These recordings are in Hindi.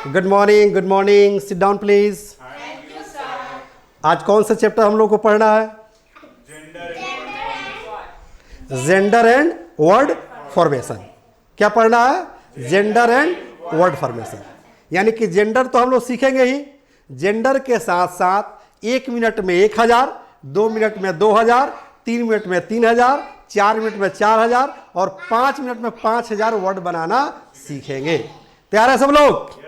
Good morning, good morning. Sit down please. Thank you sir. आज कौन सा चैप्टर हम लोग को पढ़ना है? Gender and word formation. क्या पढ़ना है? Gender and word formation. यानी कि जेंडर तो हम लोग सीखेंगे ही, जेंडर के साथ साथ 1 मिनट में 1000, 2 मिनट में 2000, 3 मिनट में 3000, 4 मिनट में 4000 और 5 मिनट में 5000 वर्ड बनाना सीखेंगे। तैयार है सब लोग?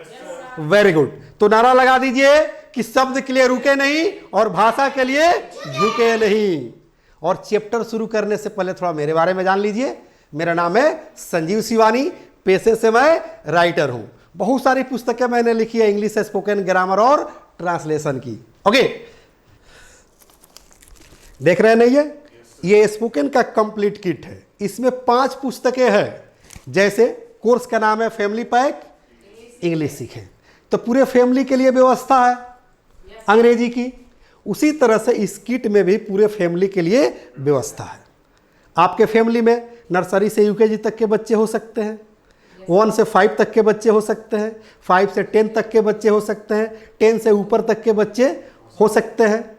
Very good. तो नारा लगा दीजिए कि शब्द के लिए रुके नहीं और भाषा के लिए झुके नहीं। और चैप्टर शुरू करने से पहले थोड़ा मेरे बारे में जान लीजिए। मेरा नाम है संजीव शिवानी, पेशे से मैं राइटर हूं। बहुत सारी पुस्तकें मैंने लिखी है इंग्लिश स्पोकन ग्रामर और ट्रांसलेशन की। ओके, देख रहे हैं नहीं ये स्पोकन का कंप्लीट किट है। इसमें 5 पुस्तकें हैं। जैसे कोर्स का नाम है फैमिली पैक इंग्लिश सीखें, तो पूरे फैमिली के लिए व्यवस्था है अंग्रेजी की। उसी तरह से इस किट में भी पूरे फैमिली के लिए व्यवस्था है। आपके फैमिली में नर्सरी से यूकेजी तक के बच्चे हो सकते हैं, 1 से 5 तक के बच्चे हो सकते हैं, 5 से 10 तक के बच्चे हो सकते हैं, 10 से ऊपर तक के बच्चे हो सकते हैं।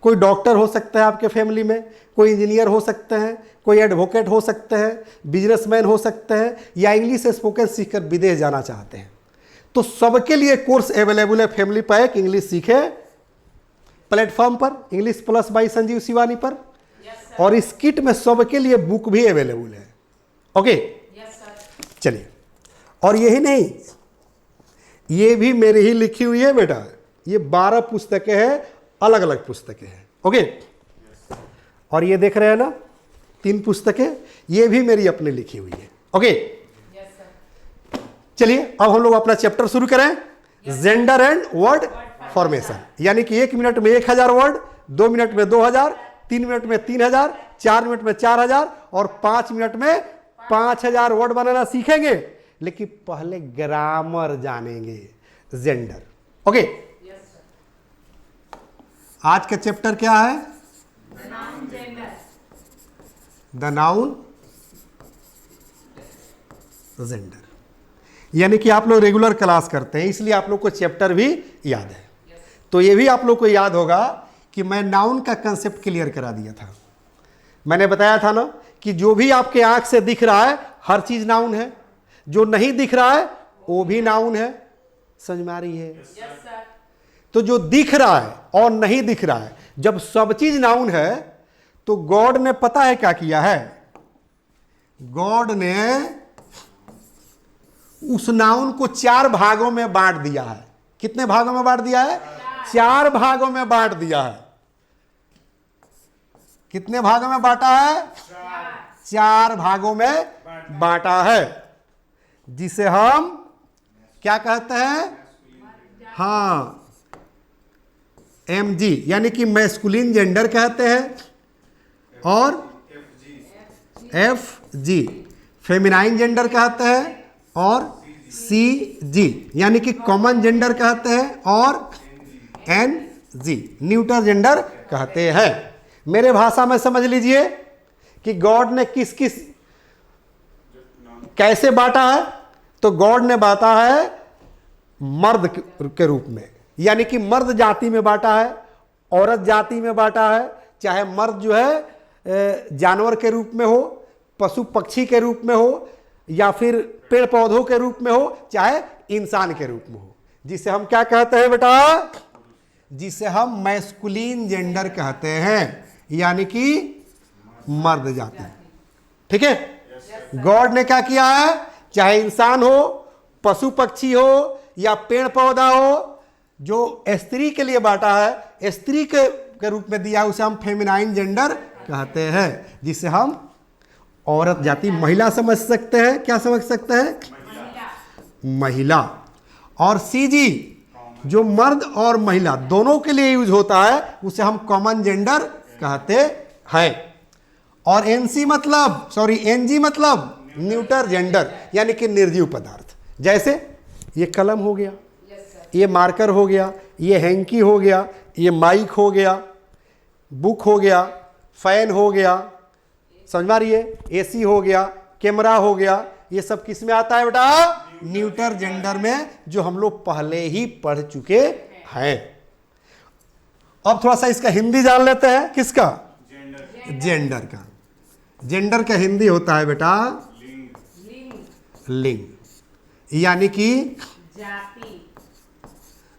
कोई डॉक्टर हो सकता है आपके फैमिली में, कोई इंजीनियर हो सकते हैं, कोई एडवोकेट हो सकते हैं, बिजनेसमैन हो सकते हैं, या इंग्लिश स्पोकन सीखकर विदेश जाना चाहते हैं। तो सबके लिए कोर्स अवेलेबल है फैमिली पैक इंग्लिश सीखे प्लेटफॉर्म पर, English plus by Sanjeev Shivani पर। और इस किट में सबके लिए बुक भी अवेलेबल है। ओके, चलिए। और यही नहीं, ये भी मेरी ही लिखी हुई है बेटा। ये 12 पुस्तकें हैं, अलग अलग पुस्तकें हैं। ओके, और ये देख रहे हैं ना 3 पुस्तकें, ये भी मेरी अपनी लिखी हुई है। ओके, चलिए अब हम लोग अपना चैप्टर शुरू करें। Gender and word formation. यानी कि 1 मिनट में 1000 वर्ड, 2 मिनट में 2000, 3 मिनट में 3000, 4 मिनट में 4000 और 5 मिनट में 5000 वर्ड बनाना सीखेंगे। लेकिन पहले ग्रामर जानेंगे, जेंडर। ओके, आज का चैप्टर क्या है? The noun gender. यानी कि आप लोग रेगुलर क्लास करते हैं, इसलिए आप लोग को चैप्टर भी याद है। तो ये भी आप लोग को याद होगा कि मैं नाउन का कंसेप्ट क्लियर करा दिया था। मैंने बताया था ना कि जो भी आपके आंख से दिख रहा है हर चीज नाउन है, जो नहीं दिख रहा है वो भी नाउन है। समझ में आ रही है? तो जो दिख रहा है और नहीं दिख रहा है, जब सब चीज नाउन है तो गॉड ने पता है क्या किया है? गॉड ने उस नाउन को 4 भागों में बांट दिया है। कितने भागों में बांट दिया है? 4 भागों में बांट दिया है। कितने भागों में बांटा है? 4 भागों में बांटा है, जिसे हम क्या कहते हैं? हाँ, MG यानी कि मैस्कुलिन जेंडर कहते हैं, और FG फेमिनाइन जेंडर कहते हैं, और CG यानी कि कॉमन जेंडर कहते हैं, और NG न्यूट्रल जेंडर कहते हैं। मेरे भाषा में समझ लीजिए कि गॉड ने किस किस कैसे बांटा है। तो गॉड ने बांटा है मर्द के रूप में, यानी कि मर्द जाति में बांटा है, औरत जाति में बांटा है। चाहे मर्द जो है जानवर के रूप में हो, पशु पक्षी के रूप में हो, या फिर पेड़ पौधों के रूप में हो, चाहे इंसान के रूप में हो, जिसे हम क्या कहते हैं बेटा? जिसे हम मैस्कुलिन जेंडर कहते हैं, यानी कि मर्द जाति। ठीक है? गॉड ने क्या किया है? चाहे इंसान हो, पशु पक्षी हो, या पेड़ पौधा हो, जो स्त्री के लिए बांटा है, स्त्री के रूप में दिया, उसे हम फेमिनाइन जेंडर कहते हैं, जिसे हम औरत जाति महिला समझ सकते हैं। क्या समझ सकते हैं? महिला। और CG जो मर्द और महिला दोनों के लिए यूज होता है, उसे हम कॉमन जेंडर कहते हैं। और NG मतलब न्यूट्रल जेंडर, यानी कि निर्जीव पदार्थ। जैसे ये कलम हो गया, ये मार्कर हो गया, ये हैंकी हो गया, ये माइक हो गया, बुक हो गया, फैन हो गया, समझ में आ रही है? AC हो गया, कैमरा हो गया, ये सब किस में आता है बेटा? न्यूटर जेंडर में, जो हम लोग पहले ही पढ़ चुके हैं। अब थोड़ा सा इसका हिंदी जान लेते हैं। किसका? जेंडर का। जेंडर का हिंदी होता है बेटा लिंग, यानी कि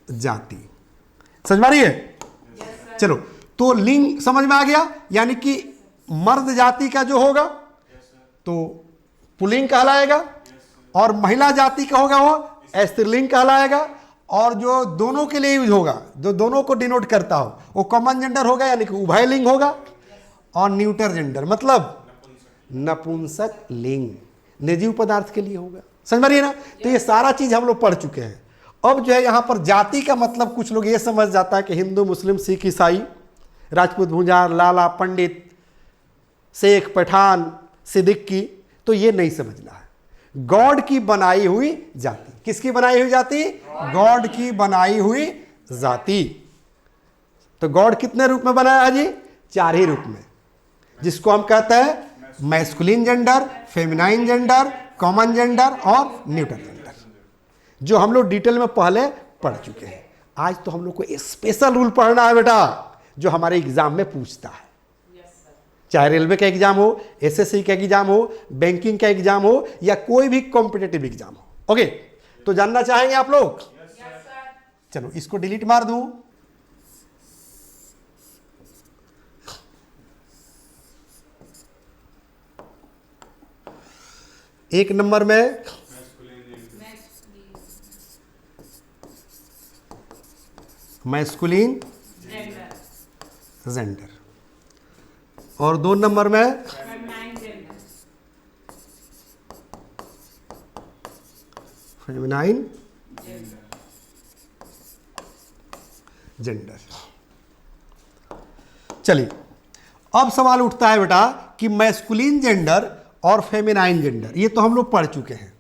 जाति। समझ में आ रही है? चलो, तो लिंग समझ में आ गया, यानी कि मर्द जाति का जो होगा तो पुल्लिंग कहलाएगा, और महिला जाति का होगा वो स्त्रीलिंग कहलाएगा, और जो दोनों के लिए यूज होगा, जो दोनों को डिनोट करता हो, वो कॉमन जेंडर होगा, यानी कि उभय लिंग होगा। और न्यूटर जेंडर मतलब नपुंसक लिंग, निर्जीव पदार्थ के लिए होगा। समझ रही है ना? तो ये सारा चीज हम लोग पढ़ चुके हैं। अब जो है यहाँ पर जाति का मतलब कुछ लोग ये समझ जाता है कि हिंदू, मुस्लिम, सिख, ईसाई, राजपूत, भूंजार, लाला, पंडित, शेख, पठान, सिद्दीकी, तो ये नहीं समझना है। गॉड की बनाई हुई जाति। किसकी बनाई हुई जाति? गॉड की बनाई हुई जाति। तो गॉड कितने रूप में बनाया है जी? 4 ही रूप में, जिसको हम कहते हैं masculine gender, feminine gender, common gender और न्यूटर जेंडर, जो हम लोग डिटेल में पहले पढ़ चुके हैं। आज तो हम लोग को स्पेशल रूल पढ़ना है बेटा, जो हमारे एग्जाम में पूछता है, चाहे रेलवे का एग्जाम हो, एसएससी का एग्जाम हो, बैंकिंग का एग्जाम हो, या कोई भी कॉम्पिटेटिव एग्जाम हो। ओके, तो जानना चाहेंगे आप लोग? चलो इसको डिलीट मार दूं। एक नंबर में मैस्कुलिन जेंडर, और 2 नंबर में फेमिनाइन जेंडर। चलिए, अब सवाल उठता है बेटा कि मैस्कुलिन जेंडर और फेमिनाइन जेंडर, ये तो हम लोग पढ़ चुके हैं।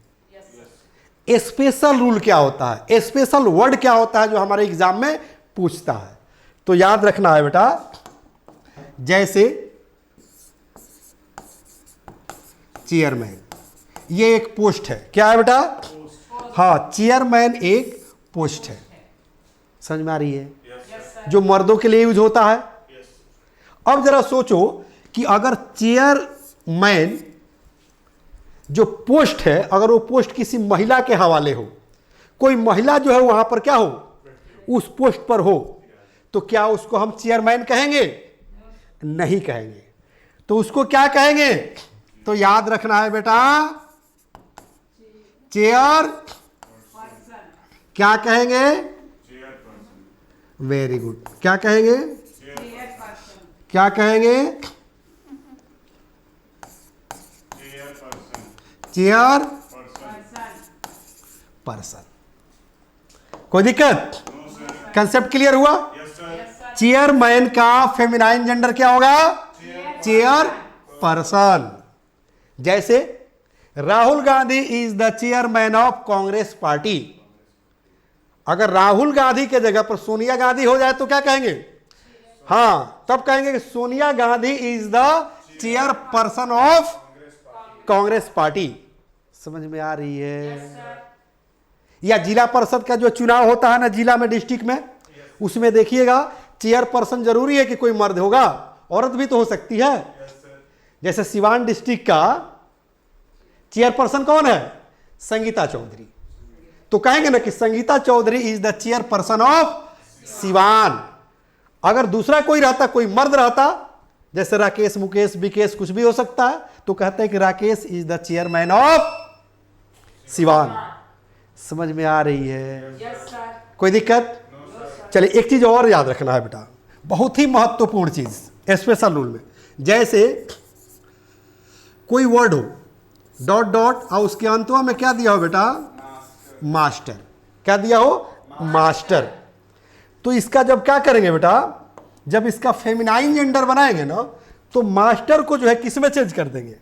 स्पेशल रूल क्या होता है, स्पेशल वर्ड क्या होता है, जो हमारे एग्जाम में पूछता है। तो याद रखना है बेटा, जैसे चेयरमैन, ये एक पोस्ट है। क्या है बेटा? हाँ, चेयरमैन एक पोस्ट है। समझ में आ रही है? जो मर्दों के लिए यूज होता है। अब जरा सोचो कि अगर चेयरमैन जो पोस्ट है, अगर वो पोस्ट किसी महिला के हवाले हो, कोई महिला जो है वहां पर क्या हो, उस पोस्ट पर हो, तो क्या उसको हम चेयरमैन कहेंगे? नहीं कहेंगे। तो उसको क्या कहेंगे? तो याद रखना है बेटा, चेयर, क्या कहेंगे? Very good. क्या कहेंगे? क्या कहेंगे? Chairperson. कोई दिक्कत? कंसेप्ट क्लियर हुआ? चेयरमैन का फेमिनाइन जेंडर क्या होगा? Chairperson. जैसे Rahul Gandhi is the chairman of Congress party. अगर राहुल गांधी के जगह पर सोनिया गांधी हो जाए तो क्या कहेंगे? हाँ, तब कहेंगे कि Sonia Gandhi is the chair person of Congress party. समझ में आ रही है? या जिला परिषद का जो चुनाव होता है ना, जिला में, डिस्ट्रिक्ट में, उसमें देखिएगा चेयरपर्सन जरूरी है कि कोई मर्द होगा, औरत भी तो हो सकती है। जैसे सिवान डिस्ट्रिक्ट का चेयरपर्सन कौन है? संगीता चौधरी। तो कहेंगे ना कि Sangeeta Chaudhary is the chairperson of Siwan. अगर दूसरा कोई रहता, कोई मर्द रहता, जैसे राकेश, मुकेश, विकेश, कुछ भी हो सकता है, तो कहते हैं कि Rakesh is the chairman of Siwan. समझ में आ रही है? कोई दिक्कत? चलिए, एक चीज और याद रखना है बेटा, बहुत ही महत्वपूर्ण चीज स्पेशल रूल में। जैसे कोई वर्ड हो, डॉट डॉट, और उसके अंतवा में क्या दिया हो बेटा? मास्टर। क्या दिया हो? मास्टर। तो इसका जब क्या करेंगे बेटा, जब इसका फेमिनाइन जेंडर बनाएंगे ना, तो मास्टर को जो है किस में चेंज कर देंगे?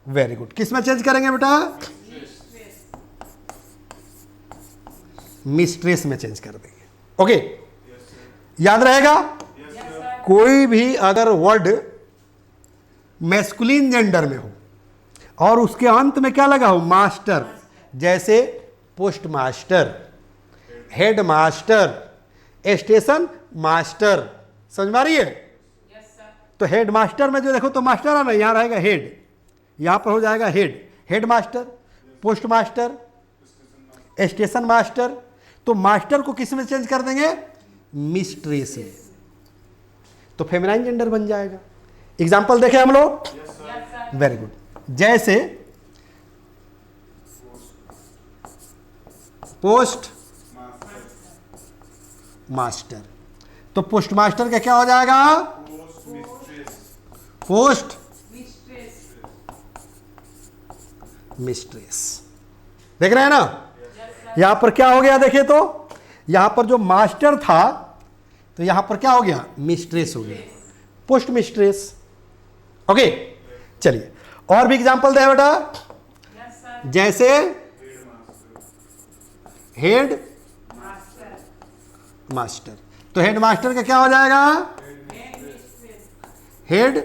Very good. किस में चेंज करेंगे बेटा? मिस्ट्रेस में चेंज कर देंगे। ओके, याद रहेगा? कोई भी अगर वर्ड मैस्कुलिन जेंडर में हो और उसके अंत में क्या लगा हो? मास्टर, जैसे post master, head master, station master. समझ में आ रही है? तो हेड मास्टर में जो देखो तो मास्टर है ना, यहां रहेगा हेड, यहां पर हो जाएगा head, head master, post master, station master. तो मास्टर को किस में चेंज कर देंगे? मिस्ट्रेस में, तो फेमिनाइन जेंडर बन जाएगा। एग्जाम्पल देखें हम लोग। Very good. जैसे पोस्ट मास्टर, तो पोस्ट मास्टर का क्या हो जाएगा? Post mistress. देख रहे हैं ना? यहां पर क्या हो गया देखिए, तो यहां पर जो मास्टर था तो यहां पर क्या हो गया? मिस्ट्रेस हो गया, पोस्ट मिस्ट्रेस। ओके, चलिए और भी एग्जांपल दे बेटा। जैसे हेड मास्टर, तो हेड मास्टर का क्या हो जाएगा? Head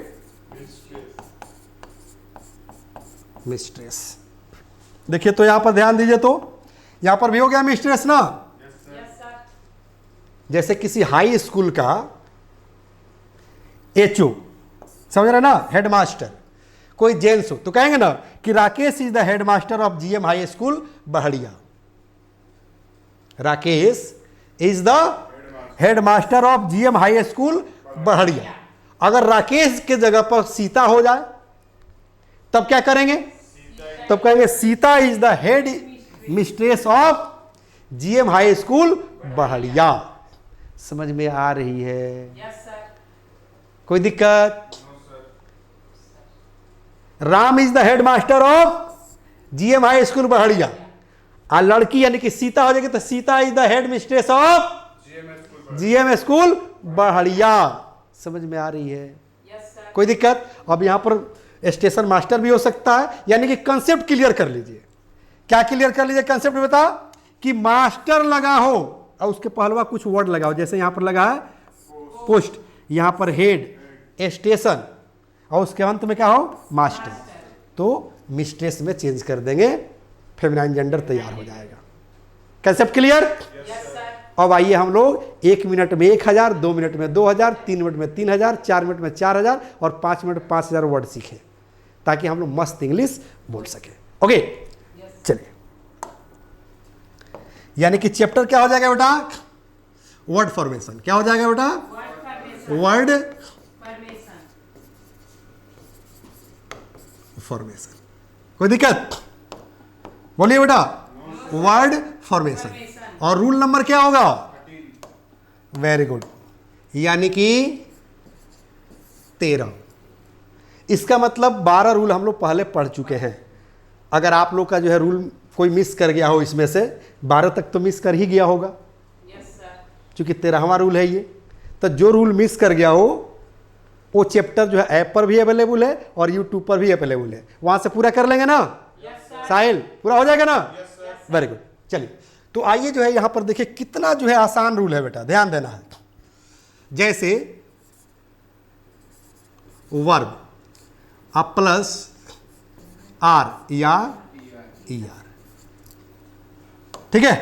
mistress. देखिए तो यहां पर ध्यान दीजिए, तो यहां पर भी हो गया मिस्ट्रेस ना। जैसे किसी हाई स्कूल का एचओ, समझ रहे ना, हेड मास्टर, कोई जेंट्स हो तो कहेंगे ना कि Rakesh is the headmaster of GM high school Bahadiya. Rakesh is the headmaster of GM high school Bahadiya. अगर राकेश के जगह पर सीता हो जाए तब क्या करेंगे? तब कहेंगे Sita is the headmistress of GM high school Bahadiya. समझ में आ रही है? कोई दिक्कत? Ram is the headmaster of GM high school Bahadiya, और लड़की यानी कि सीता हो जाएगी तो Sita is the headmistress of GM school Bahadiya. समझ में आ रही है? कोई दिक्कत? अब यहां पर स्टेशन मास्टर भी हो सकता है, यानी कि कंसेप्ट क्लियर कर लीजिए। क्या क्लियर कर लीजिए कंसेप्ट? बता कि मास्टर लगा हो और उसके पहलवा कुछ वर्ड लगाओ, जैसे यहां पर लगा है पोस्ट, यहां पर हेड, स्टेशन, और उसके अंत में क्या हो? मास्टर। तो मिस्ट्रेस में चेंज कर देंगे, फेमिनाइन जेंडर तैयार हो जाएगा। Concept clear? अब आइए हम लोग 1 मिनट में 1000, 2 मिनट में 2000, 3 मिनट में 3000, 4 मिनट में 4000 और 5 मिनट में 5000 वर्ड सीखें, ताकि हम लोग मस्त इंग्लिश बोल सकें। ओके, चलिए। यानी कि चैप्टर क्या हो जाएगा बेटा? Word formation. क्या हो जाएगा बेटा? Word formation. कोई दिक्कत? बोलिए बेटा। Word formation. और रूल नंबर क्या होगा? वेरी गुड, यानी कि 13। इसका मतलब 12 रूल हम लोग पहले पढ़ चुके हैं। अगर आप लोग का जो है रूल कोई मिस कर गया हो, इसमें से 12 तक तो मिस कर ही गया होगा, क्योंकि 13वां रूल है ये। तो जो रूल मिस कर गया हो वो चैप्टर जो है ऐप पर भी अवेलेबल है और यूट्यूब पर भी अवेलेबल है, वहां से पूरा कर लेंगे ना साहिल? पूरा हो जाएगा ना? Very good. चलिए तो आइए जो है यहां पर देखिए कितना जो है आसान रूल है बेटा, ध्यान देना है। जैसे वर्ब अब प्लस आर या ई आर, ठीक है?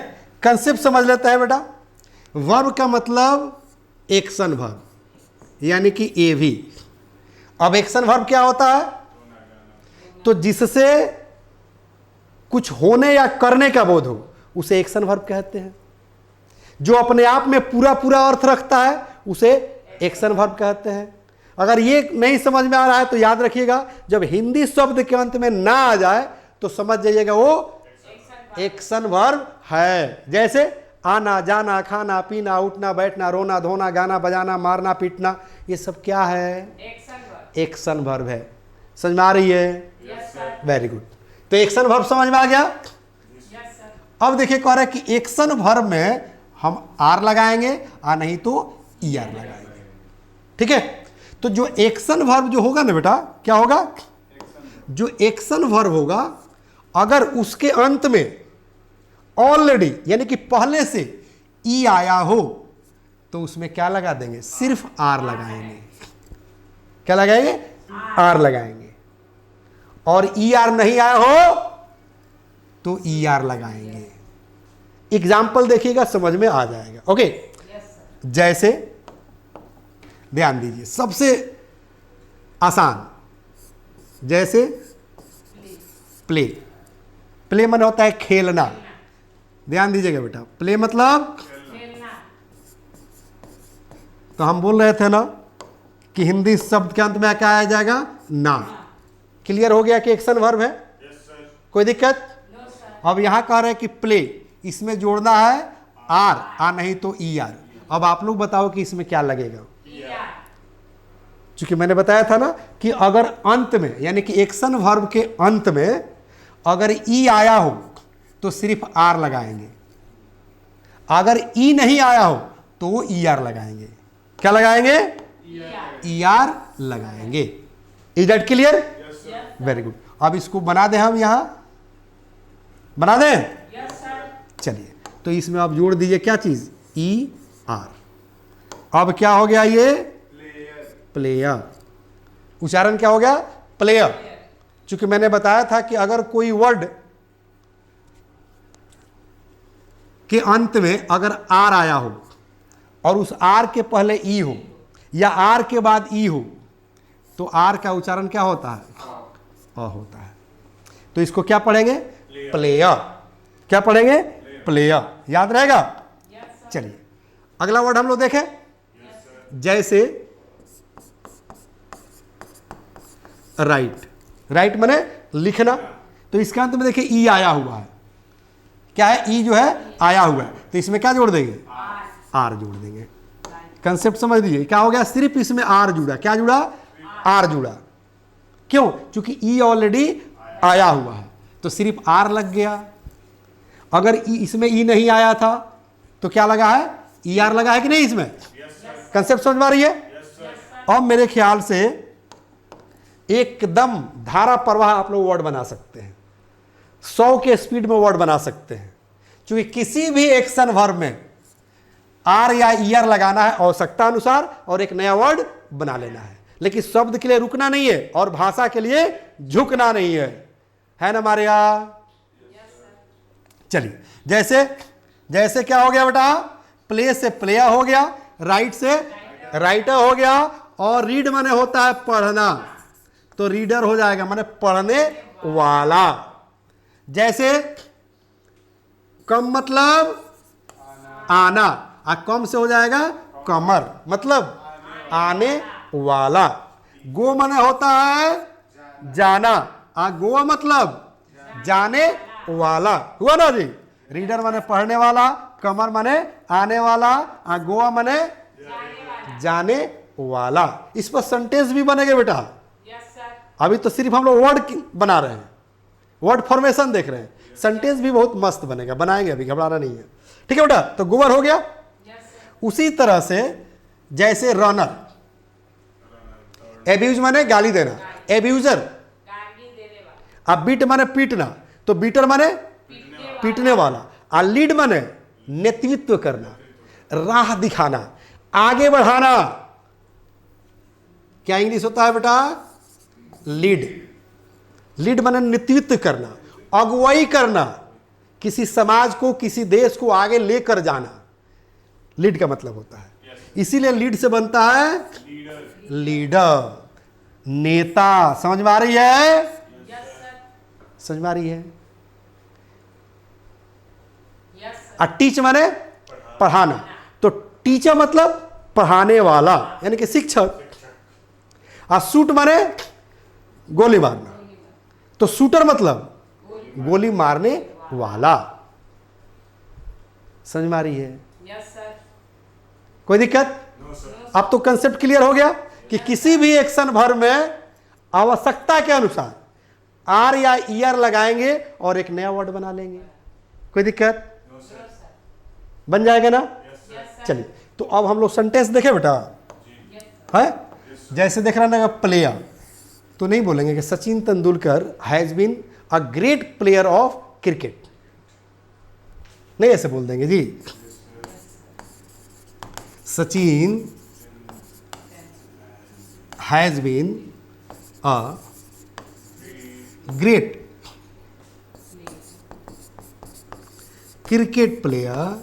कंसेप्ट समझ लेते हैं बेटा। वर्ब का मतलब एक्शन वर्ब, यानी कि एवी। अब एक्शन वर्ब क्या होता है? तो जिससे कुछ होने या करने का बोध हो उसे एक्शन वर्ब कहते हैं। जो अपने आप में पूरा पूरा अर्थ रखता है उसे एक्शन वर्ब कहते हैं। अगर ये नहीं समझ में आ रहा है तो याद रखिएगा, जब हिंदी शब्द के अंत में ना आ जाए तो समझ जाइएगा वो एक्शन वर्ब है। जैसे आना, जाना, खाना, पीना, उठना, बैठना, रोना, धोना, गाना, बजाना, मारना, पीटना, ये सब क्या है? एक्शन वर्ब है। समझ में आ रही है? Very good. तो एक्शन वर्ब समझ में आ गया? अब देखिए कह रहा है कि एक्शन वर्ब में हम आर लगाएंगे और नहीं तो ई आर लगाएंगे, ठीक है? तो जो एक्शन वर्ब जो होगा ना बेटा, क्या होगा? जो एक्शन वर्ब होगा अगर उसके अंत में ऑलरेडी यानी कि पहले से ई आया हो तो उसमें क्या लगा देंगे? सिर्फ आर लगाएंगे। क्या लगाएंगे? आर लगाएंगे। और ई आर नहीं आया हो तो ई आर लगाएंगे। एग्जाम्पल देखिएगा, समझ में आ जाएगा। ओके, जैसे ध्यान दीजिए, सबसे आसान, जैसे प्ले। प्ले मन होता है खेलना। ध्यान दीजिएगा बेटा, प्ले मतलब तो हम बोल रहे थे ना कि हिंदी शब्द के अंत में क्या आ जाएगा? ना। क्लियर हो गया कि एक्शन वर्ब है? कोई दिक्कत? अब यहां कह रहे हैं कि प्ले, इसमें जोड़ना है आर नहीं तो ई आर। अब आप लोग बताओ कि इसमें क्या लगेगा? चूंकि मैंने बताया था ना कि अगर अंत में, यानी कि एक्शन वर्ब के अंत में अगर ई आया हो तो सिर्फ आर लगाएंगे, अगर ई नहीं आया हो तो वो ई आर लगाएंगे। क्या लगाएंगे? ई आर लगाएंगे। Is that clear? Very good. अब इसको बना दें, हम यहां बना दें। चलिए, तो इसमें आप जोड़ दीजिए क्या चीज? E R. अब क्या हो गया? ये प्लेयर। उच्चारण क्या हो गया? प्लेयर। चूंकि मैंने बताया था कि अगर कोई वर्ड के अंत में अगर आर आया हो और उस आर के पहले ई हो या आर के बाद ई हो तो आर का उच्चारण क्या होता है? अ होता है। तो इसको क्या पढ़ेंगे? प्लेयर। क्या पढ़ेंगे? प्लेयर। याद रहेगा? चलिए, अगला वर्ड हम लोग देखें। जैसे राइट। राइट माने लिखना। तो इसके अंत में देखिए ई आया हुआ है। क्या है? ई जो है आया हुआ है, तो इसमें क्या जोड़ देंगे? आर जोड़ देंगे। कंसेप्ट समझ लीजिए, क्या हो गया? सिर्फ इसमें आर जुड़ा। क्या जुड़ा? आर जुड़ा। क्यों? क्योंकि ई ऑलरेडी आया हुआ है, तो सिर्फ आर लग गया। अगर इसमें ई नहीं आया था तो क्या लगा है? ई आर लगा है कि नहीं? इसमें कंसेप्ट समझ में आ रही है? अब मेरे ख्याल से एकदम धारा प्रवाह आप लोग वर्ड बना सकते हैं, 100 के स्पीड में वर्ड बना सकते हैं। क्योंकि किसी भी एक्शन वर्ब में आर या ई आर लगाना है आवश्यकता अनुसार और एक नया वर्ड बना लेना है, लेकिन शब्द के लिए रुकना नहीं है और भाषा के लिए झुकना नहीं है ना हमारे यहाँ? चलिए, जैसे क्या हो गया बेटा? प्ले से प्लेयर हो गया, राइट से राइटर हो गया, और रीड माने होता है पढ़ना, तो रीडर हो जाएगा माने पढ़ने वाला। जैसे कम मतलब आना, कम से हो जाएगा कमर, मतलब आने वाला। गो माने होता है जाना, गोवा मतलब जाने वाला। हुआ ना जी? रीडर माने पढ़ने वाला, कमर माने आने वाला, गोवा माने जाने वाला। इस पर सेंटेंस भी बनेगा बेटा। अभी तो सिर्फ हम लोग वर्ड बना रहे हैं, वर्ड फॉर्मेशन देख रहे हैं। सेंटेंस भी बहुत मस्त बनेगा, बनाएंगे, अभी घबराना नहीं है। ठीक है बेटा? तो गोबर हो गया। उसी तरह से जैसे रनर, एब्यूज माने गाली देना, एब्यूजर। अब बीट माने पीटना, तो बीटर माने पीटने वाला। और लीड माने नेतृत्व करना, राह दिखाना, आगे बढ़ाना। क्या इंग्लिश होता है बेटा? लीड। लीड माने नेतृत्व करना, अगुवाई करना, किसी समाज को, किसी देश को आगे लेकर जाना, लीड का मतलब होता है। इसीलिए लीड से बनता है लीडर, नेता। समझ में आ रही है? समझ में आ रही है? टीच माने पढ़ाना, तो टीचर मतलब पढ़ाने वाला, यानी कि शिक्षक। और शूट माने गोली मारना, तो शूटर मतलब गोली मारने वाला। समझ में आ रही है? कोई दिक्कत? अब तो कंसेप्ट क्लियर हो गया कि किसी भी एक्शन वर्ब में आवश्यकता के अनुसार आर या ई आर लगाएंगे और एक नया वर्ड बना लेंगे। कोई दिक्कत? बन जाएगा ना? चलिए, तो अब हम लोग सेंटेंस देखें बेटा। है जैसे देख रहा ना, प्लेयर, तो नहीं बोलेंगे कि Sachin Tendulkar has been a great player of cricket, नहीं ऐसे बोल देंगे जी। Sachin has been a great cricket player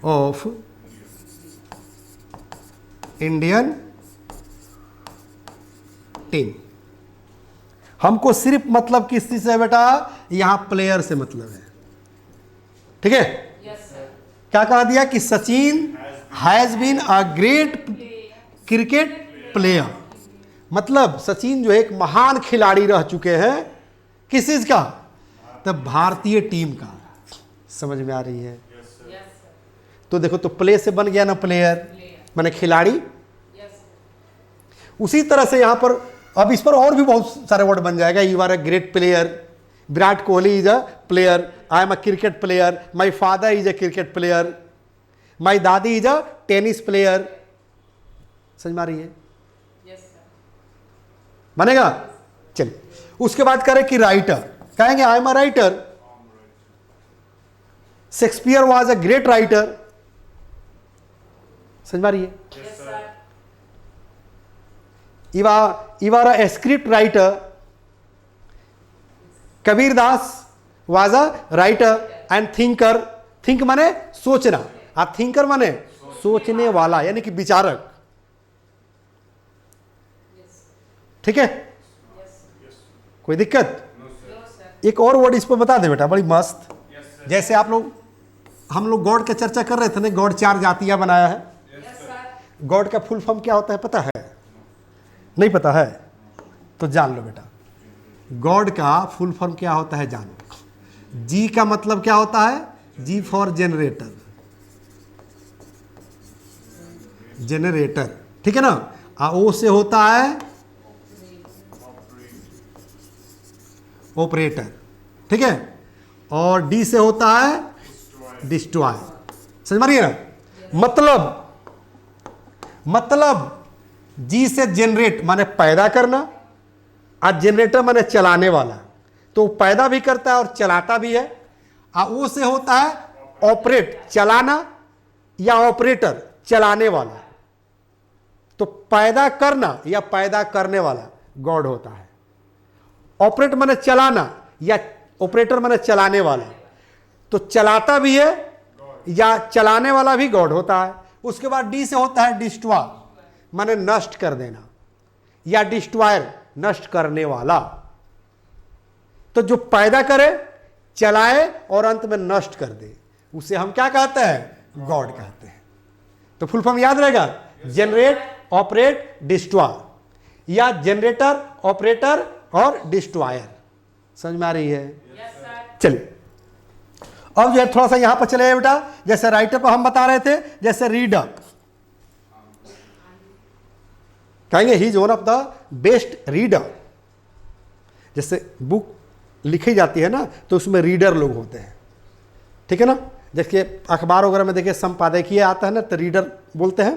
of Indian team. हमको सिर्फ मतलब किस चीज से बेटा, यहां प्लेयर से मतलब है, ठीक है। क्या कहा दिया कि Sachin has been a great cricket player, मतलब सचिन जो एक महान खिलाड़ी रह चुके हैं, किस चीज का, तब भारतीय टीम का। समझ में आ रही है? तो देखो, तो प्ले से बन गया ना प्लेयर, माने खिलाड़ी। उसी तरह से यहां पर अब इस पर और भी बहुत सारे वर्ड बन जाएगा। You are a great player, Virat Kohli is a player, I am a cricket player, my father is a cricket player, my dadi is a tennis player. समझ में आ रही है? बनेगा। चलिए, उसके बाद करें कि राइटर, कहेंगे आई am a writer, Shakespeare was a great writer. समझ में आ रही है? You are a script writer. Kabir Das was a writer and thinker. think माने सोचना, और thinker माने सोचने वाला, यानी कि विचारक। ठीक है? कोई दिक्कत? एक और वर्ड इस पर बता दे बेटा, बड़ी मस्त। जैसे आप लोग, हम लोग गॉड की चर्चा कर रहे थे ना, गॉड 4 जातियां बनाया है। गॉड का फुल फॉर्म क्या होता है पता है? नहीं पता है? तो जान लो बेटा, गॉड का फुल फॉर्म क्या होता है जानो। जी का मतलब क्या होता है? जी फॉर जनरेटर, जनरेटर, ठीक है ना। ओ से होता है ऑपरेटर, ठीक है। और डी से होता है डिस्ट्रॉयर। समझ मारिए ना? मतलब जी से जनरेट माने पैदा करना, और जनरेटर माने चलाने वाला, तो पैदा भी करता है और चलाता भी है। और वो से होता है ऑपरेट, चलाना, या ऑपरेटर, चलाने वाला। तो पैदा करना या पैदा करने वाला गॉड होता है। ऑपरेट माने चलाना, या ऑपरेटर माने चलाने वाला, तो चलाता भी है या चलाने वाला भी गॉड होता है। उसके बाद डी से होता है डिस्ट्रॉय, माने नष्ट कर देना, या डिस्ट्रॉयर, नष्ट करने वाला। तो जो पैदा करे, चलाए और अंत में नष्ट कर दे, उसे हम क्या कहते हैं? गॉड कहते हैं। तो फुल फॉर्म याद रहेगा, जनरेट, ऑपरेट, डिस्ट्रॉय, या जनरेटर, ऑपरेटर और डिस्ट्रॉयर। समझ में आ रही है? चलिए, अब जो है थोड़ा सा यहां पर चले बेटा। जैसे राइटर को हम बता रहे थे, जैसे रीडर, कहेंगे he is one of the best reader. जैसे बुक लिखी जाती है ना, तो उसमें रीडर लोग होते हैं, ठीक है ना। जैसे अखबार वगैरह में देखिए संपादकीय आता है ना, तो रीडर बोलते हैं,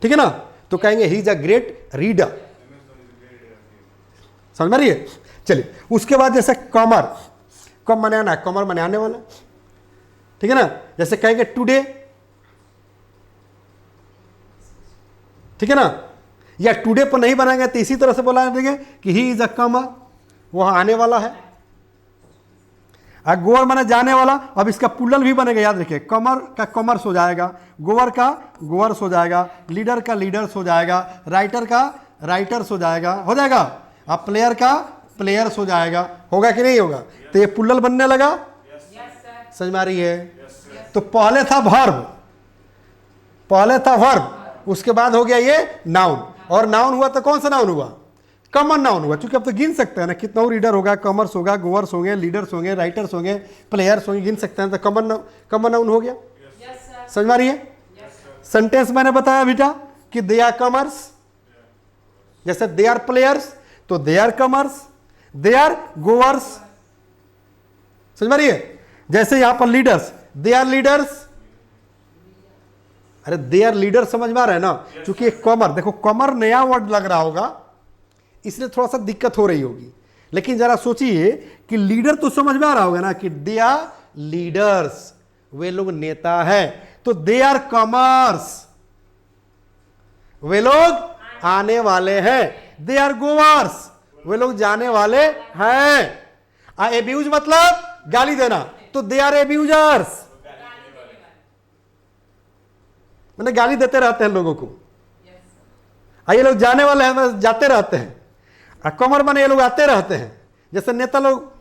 ठीक है ना। तो कहेंगे ही इज अ ग्रेट रीडर। समझ में आ रही है? चलिए, उसके बाद जैसे कमर, कम मनाना, कमर मनाने वाला, ठीक है ना। जैसे कहेंगे टुडे, ठीक है ना, या टुडे पर नहीं बनाएंगे तो इसी तरह से बोला देंगे कि ही इज अ कमर, वह आने वाला है। गोवर माने जाने वाला। अब इसका पुल्लल भी बनेगा, याद रखिए, कमर का कमर्स हो जाएगा, गोवर का गोवर्स हो जाएगा, लीडर का लीडर्स हो जाएगा, राइटर का राइटर्स हो जाएगा, अब प्लेयर का प्लेयर्स हो जाएगा। होगा कि नहीं होगा? तो ये पुल्लल बनने लगा। समझ में आ रही है? तो पहले था वर्ब, उसके बाद हो गया ये नाउन। और नाउन हुआ तो कौन सा नाउन हुआ? कॉमन नाउन हुआ। चूंकि अब तो गिन सकते हैं ना, कितना रीडर होगा, कमर्स होगा, गोवर्स होंगे, लीडर्स होंगे, राइटर्स होंगे, प्लेयर्स होंगे, गिन सकते हैं, तो कॉमन नाउन हो गया। समझ में आ रही है? सेंटेंस मैंने बताया बेटा कि दे आर कमर्स, जैसे दे आर प्लेयर्स तो they are comers, they are goers. समझ में आ रही है? जैसे यहां पर लीडर्स, दे आर लीडर्स, अरे दे आर लीडर, समझ में आ रहा है ना। क्योंकि एक कमर, देखो कमर नया वर्ड लग रहा होगा, इसलिए थोड़ा सा दिक्कत हो रही होगी। लेकिन जरा सोचिए कि लीडर तो समझ में आ रहा होगा ना कि दे आर लीडर्स, वे लोग नेता हैं। तो दे आर कमर्स, वे लोग आने वाले हैं। दे आर गोवर्स, वे लोग जाने वाले हैं। एब्यूज मतलब गाली देना, तो दे आर एब्यूजर्स, मैंने गाली देते रहते हैं लोगों को। ये लोग जाने वाले हैं, बस जाते रहते हैं। कमर बने ये लोग आते रहते हैं, जैसे नेता लोग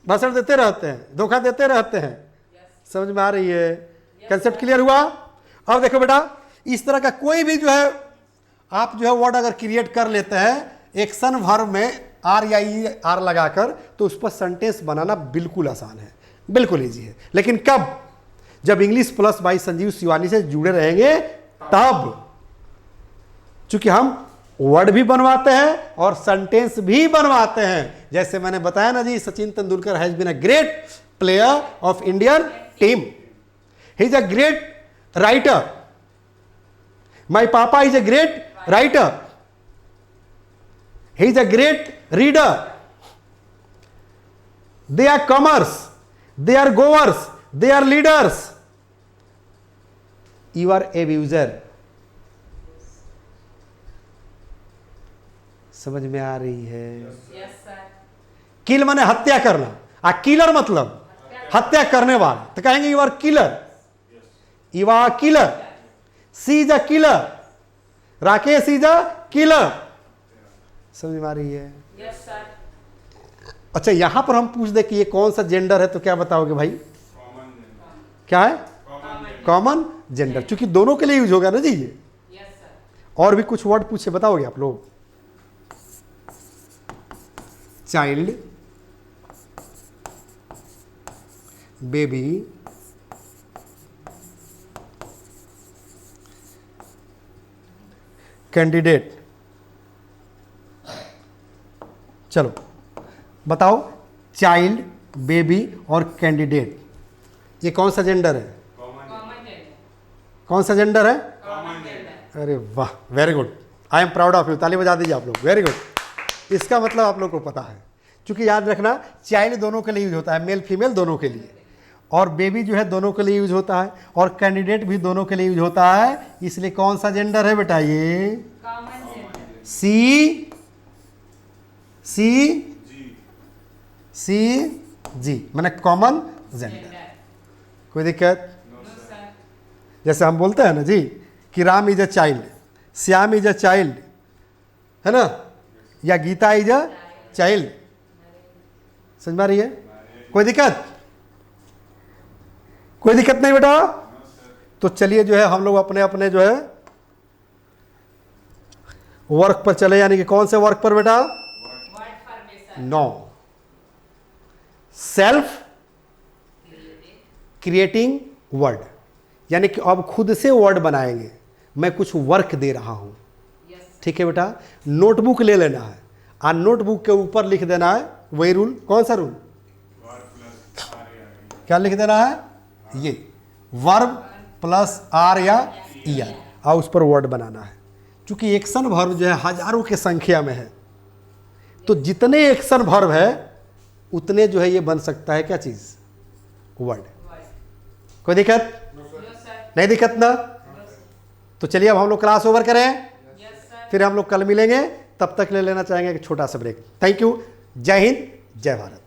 भाषण देते रहते हैं, धोखा देते रहते हैं। समझ में आ रही है? कंसेप्ट क्लियर हुआ? अब देखो बेटा, इस तरह का कोई भी जो है आप जो है वर्ड अगर क्रिएट कर लेते हैं एक्शन वर्ब में आर या ई आर लगाकर, तो उस पर सेंटेंस बनाना बिल्कुल आसान है, बिल्कुल इजी है। लेकिन कब? जब English plus by Sanjeev Shivani से जुड़े रहेंगे तब। चूंकि हम वर्ड भी बनवाते हैं और सेंटेंस भी बनवाते हैं। जैसे मैंने बताया ना जी, Sachin Tendulkar has been a great player of Indian team, he is a great writer, my papa is a great writer, he is a great reader, they are comers, they are goers, they are leaders, you are abuser. समझ में आ रही है? किल माने हत्या करना, किलर मतलब हत्या करने वाला, तो कहेंगे you are killer, you are killer, she is a killer, Rakesh is a killer. समझ में आ रही है? अच्छा, यहां पर हम पूछ दे कि ये कौन सा जेंडर है, तो क्या बताओगे भाई? क्या है? कॉमन जेंडर, क्योंकि दोनों के लिए यूज होगा ना जी ये। और भी कुछ वर्ड पूछे, बताओगे आप लोग? Child, baby, candidate. चलो बताओ, चाइल्ड, बेबी और कैंडिडेट, ये कौन सा जेंडर है? कौन सा जेंडर है? अरे वाह, very good, I am proud of you. ताली बजा दीजिए आप लोग, वेरी गुड। इसका मतलब आप लोग को पता है, क्योंकि याद रखना चाइल्ड दोनों के लिए यूज होता है, मेल फीमेल दोनों के लिए, और बेबी जो है दोनों के लिए यूज होता है, और कैंडिडेट भी दोनों के लिए यूज होता है। इसलिए कौन सा जेंडर है बेटा? ये सी, सी सी जी, मैंने कॉमन जेंडर। कोई दिक्कत? जैसे हम बोलते हैं ना जी कि Ram is a child, Shyam is a child, है ना, या गीता इज अ चाइल्ड। समझ में आ रही है? कोई दिक्कत? कोई दिक्कत नहीं बेटा? तो चलिए जो है हम लोग अपने अपने जो है वर्क पर चले, यानी कि कौन से वर्क पर बेटा? नो, सेल्फ क्रिएटिंग वर्ड, यानी कि अब खुद से वर्ड बनाएंगे। मैं कुछ वर्क दे रहा हूं, ठीक है बेटा? नोटबुक ले लेना है और नोटबुक के ऊपर लिख देना है वही रूल। कौन सा रूल? क्या लिख देना है? ये वर्ब प्लस आर या ई आर, और उस पर वर्ड बनाना है। क्योंकि एक्शन वर्ब जो है हजारों के संख्या में है, तो जितने एक्शन वर्ब है उतने जो है ये बन सकता है क्या चीज? वर्ड। कोई दिक्कत? नहीं दिक्कत ना? तो चलिए अब हम लोग क्लास ओवर करें, फिर हम लोग कल मिलेंगे। तब तक ले लेना चाहेंगे एक छोटा सा ब्रेक। Thank you. जय हिंद, जय भारत।